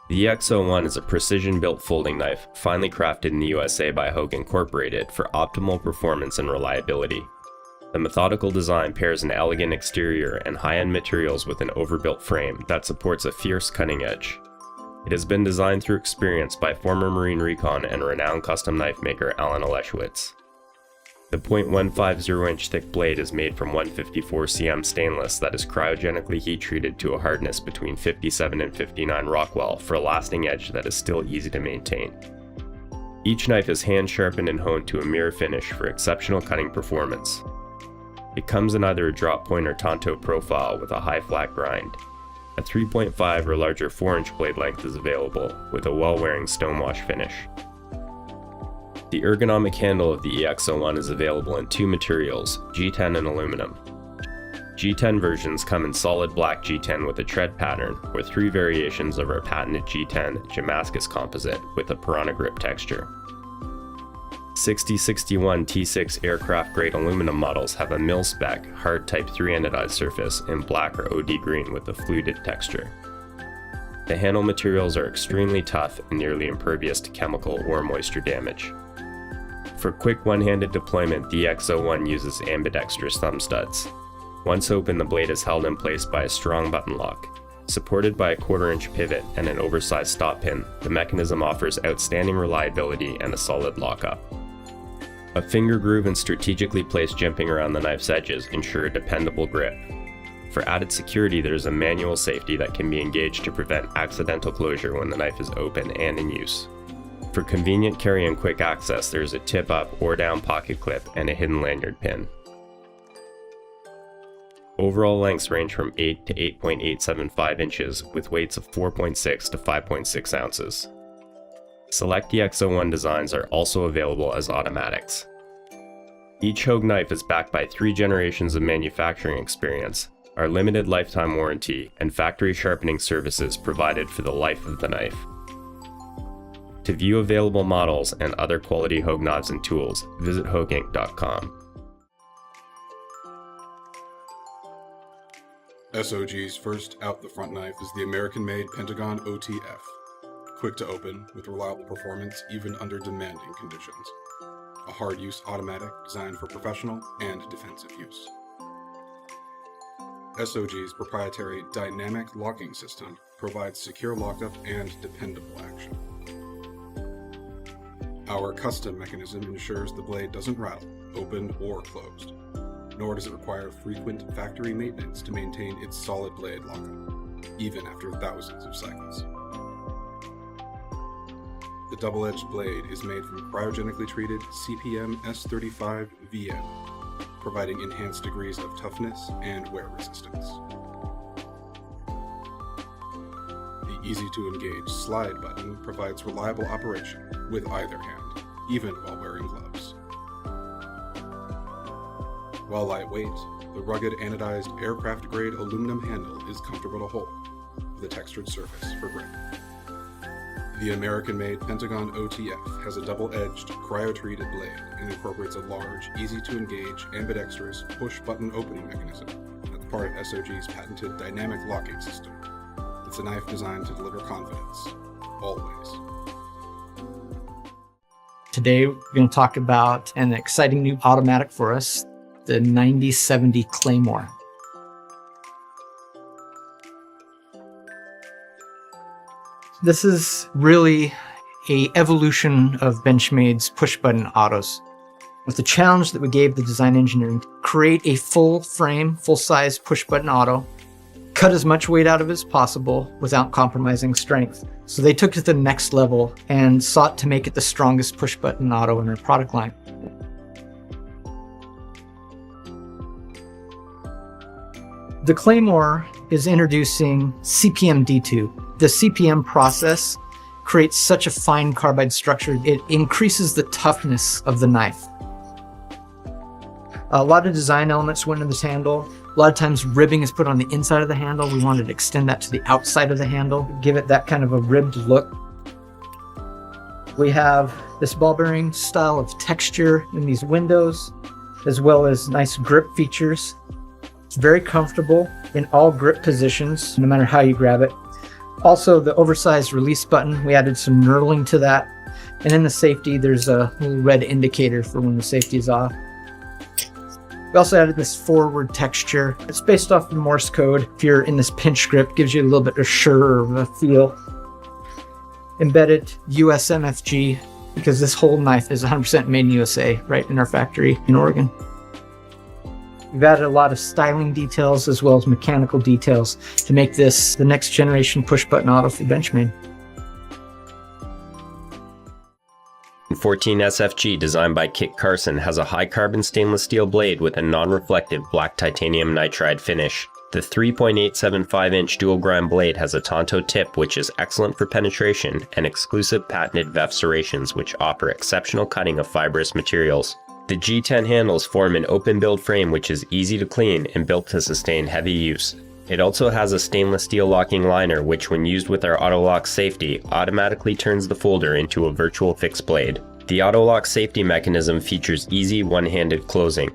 The EX01 is a precision-built folding knife, finely crafted in the USA by Hogue Incorporated for optimal performance and reliability. The methodical design pairs an elegant exterior and high-end materials with an overbuilt frame that supports a fierce cutting edge. It has been designed through experience by former Marine Recon and renowned custom knife maker Alan Oleschwitz. The .150-inch thick blade is made from 154 cm stainless that is cryogenically heat-treated to a hardness between 57 and 59 Rockwell for a lasting edge that is still easy to maintain. Each knife is hand-sharpened and honed to a mirror finish for exceptional cutting performance. It comes in either a drop point or tanto profile with a high flat grind. A 3.5 or larger 4-inch blade length is available, with a well-wearing stonewash finish. The ergonomic handle of the EX01 is available in two materials, G10 and aluminum. G10 versions come in solid black G10 with a tread pattern, or three variations of our patented G10 Damascus composite with a piranha grip texture. 6061 T6 aircraft-grade aluminum models have a mil-spec, hard-type 3-anodized surface in black or OD green with a fluted texture. The handle materials are extremely tough and nearly impervious to chemical or moisture damage. For quick one-handed deployment, the EX01 uses ambidextrous thumb studs. Once open, the blade is held in place by a strong button lock. Supported by a 1/4-inch pivot and an oversized stop pin, the mechanism offers outstanding reliability and a solid lockup. A finger groove and strategically placed jimping around the knife's edges ensure a dependable grip. For added security, there is a manual safety that can be engaged to prevent accidental closure when the knife is open and in use. For convenient carry and quick access, there is a tip-up or down pocket clip and a hidden lanyard pin. Overall lengths range from 8 to 8.875 inches, with weights of 4.6 to 5.6 ounces. Select EX01 designs are also available as automatics. Each Hogue knife is backed by 3 generations of manufacturing experience, our limited lifetime warranty, and factory sharpening services provided for the life of the knife. To view available models and other quality Hogue knives and tools, visit hogueinc.com. SOG's first out-the-front knife is the American-made Pentagon OTF. Quick to open, with reliable performance even under demanding conditions. A hard-use automatic designed for professional and defensive use. SOG's proprietary dynamic locking system provides secure lockup and dependable action. Our custom mechanism ensures the blade doesn't rattle, open or closed, nor does it require frequent factory maintenance to maintain its solid blade lockup, even after thousands of cycles. The double-edged blade is made from cryogenically treated CPM S35 VN, providing enhanced degrees of toughness and wear resistance. The easy-to-engage slide button provides reliable operation with either hand, even while wearing gloves. While lightweight, the rugged anodized aircraft-grade aluminum handle is comfortable to hold, with a textured surface for grip. The American-made Pentagon OTF has a double-edged, cryo-treated blade and incorporates a large, easy-to-engage, ambidextrous push-button opening mechanism that's part of SOG's patented dynamic locking system. It's a knife designed to deliver confidence, always. Today, we're going to talk about an exciting new automatic for us, the 9070 Claymore. This is really an evolution of Benchmade's push-button autos, with the challenge that we gave the design engineering to create a full-frame, full-size push-button auto, cut as much weight out of it as possible without compromising strength. So they took it to the next level and sought to make it the strongest push-button auto in their product line. The Claymore is introducing CPM D2. The CPM process creates such a fine carbide structure, it increases the toughness of the knife. A lot of design elements went into this handle. A lot of times ribbing is put on the inside of the handle. We wanted to extend that to the outside of the handle, give it that kind of a ribbed look. We have this ball bearing style of texture in these windows, as well as nice grip features. It's very comfortable in all grip positions, no matter how you grab it. Also, the oversized release button, we added some knurling to that. And in the safety, there's a little red indicator for when the safety is off. We also added this forward texture. It's based off the Morse code. If you're in this pinch grip, gives you a little bit of surer of a feel. Embedded US MFG, because this whole knife is 100% made in USA, right in our factory in Oregon. We've added a lot of styling details as well as mechanical details to make this the next generation push button auto for Benchmade. 14 SFG, designed by Kit Carson, has a high carbon stainless steel blade with a non-reflective black titanium nitride finish. The 3.875-inch dual grind blade has a Tonto tip, which is excellent for penetration, and exclusive patented VEF serrations, which offer exceptional cutting of fibrous materials. The G10 handles form an open build frame which is easy to clean and built to sustain heavy use. It also has a stainless steel locking liner which, when used with our auto lock safety, automatically turns the folder into a virtual fixed blade. The auto lock safety mechanism features easy one-handed closing.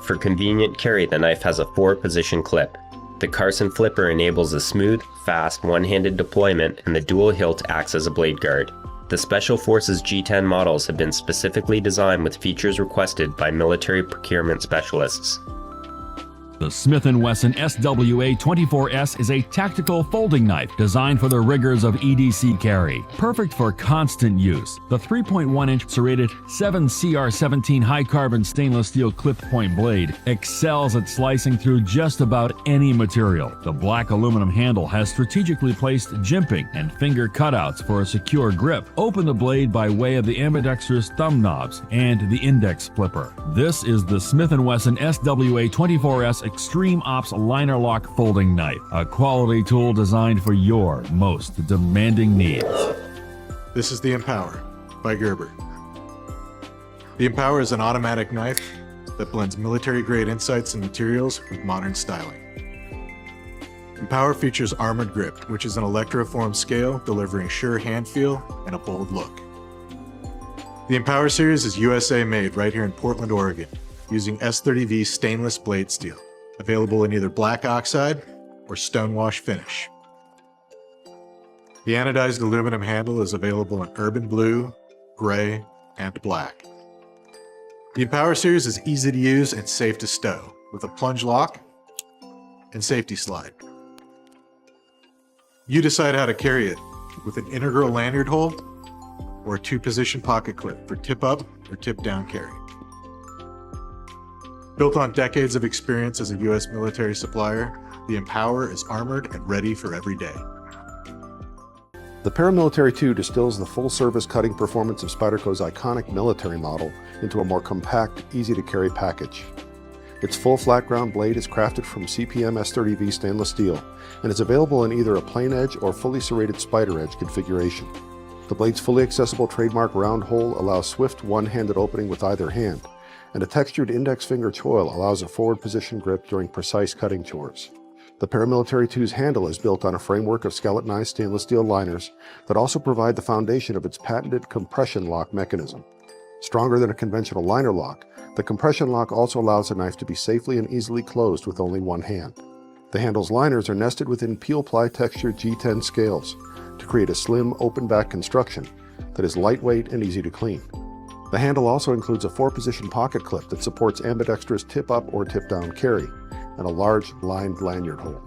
For convenient carry, the knife has a 4-position clip. The Carson flipper enables a smooth, fast, one-handed deployment, and the dual hilt acts as a blade guard. The Special Forces G10 models have been specifically designed with features requested by military procurement specialists. The Smith & Wesson SWA 24S is a tactical folding knife designed for the rigors of EDC carry. Perfect for constant use. The 3.1-inch serrated 7CR17 high-carbon stainless steel clip-point blade excels at slicing through just about any material. The black aluminum handle has strategically placed jimping and finger cutouts for a secure grip. Open the blade by way of the ambidextrous thumb knobs and the index flipper. This is the Smith & Wesson SWA 24S Extreme Ops Liner Lock Folding Knife, a quality tool designed for your most demanding needs. This is the Empower by Gerber. The Empower is an automatic knife that blends military-grade insights and materials with modern styling. Empower features armored grip, which is an electroform scale delivering sure hand feel and a bold look. The Empower series is USA made right here in Portland, Oregon, using S30V stainless blade steel, available in either black oxide or stonewash finish. The anodized aluminum handle is available in urban blue, gray, and black. The Empower series is easy to use and safe to stow, with a plunge lock and safety slide. You decide how to carry it, with an integral lanyard hold or a 2-position pocket clip for tip-up or tip-down carry. Built on decades of experience as a U.S. military supplier, the Empower is armored and ready for every day. The Paramilitary 2 distills the full-service cutting performance of Spyderco's iconic military model into a more compact, easy-to-carry package. Its full flat ground blade is crafted from CPM S30V stainless steel and is available in either a plain edge or fully serrated spider edge configuration. The blade's fully accessible trademark round hole allows swift one-handed opening with either hand, and a textured index finger choil allows a forward position grip during precise cutting chores. The Paramilitary 2's handle is built on a framework of skeletonized stainless steel liners that also provide the foundation of its patented compression lock mechanism. Stronger than a conventional liner lock, the compression lock also allows the knife to be safely and easily closed with only one hand. The handle's liners are nested within peel-ply textured G10 scales to create a slim, open-back construction that is lightweight and easy to clean. The handle also includes a 4-position pocket clip that supports ambidextrous tip-up or tip-down carry, and a large lined lanyard hole.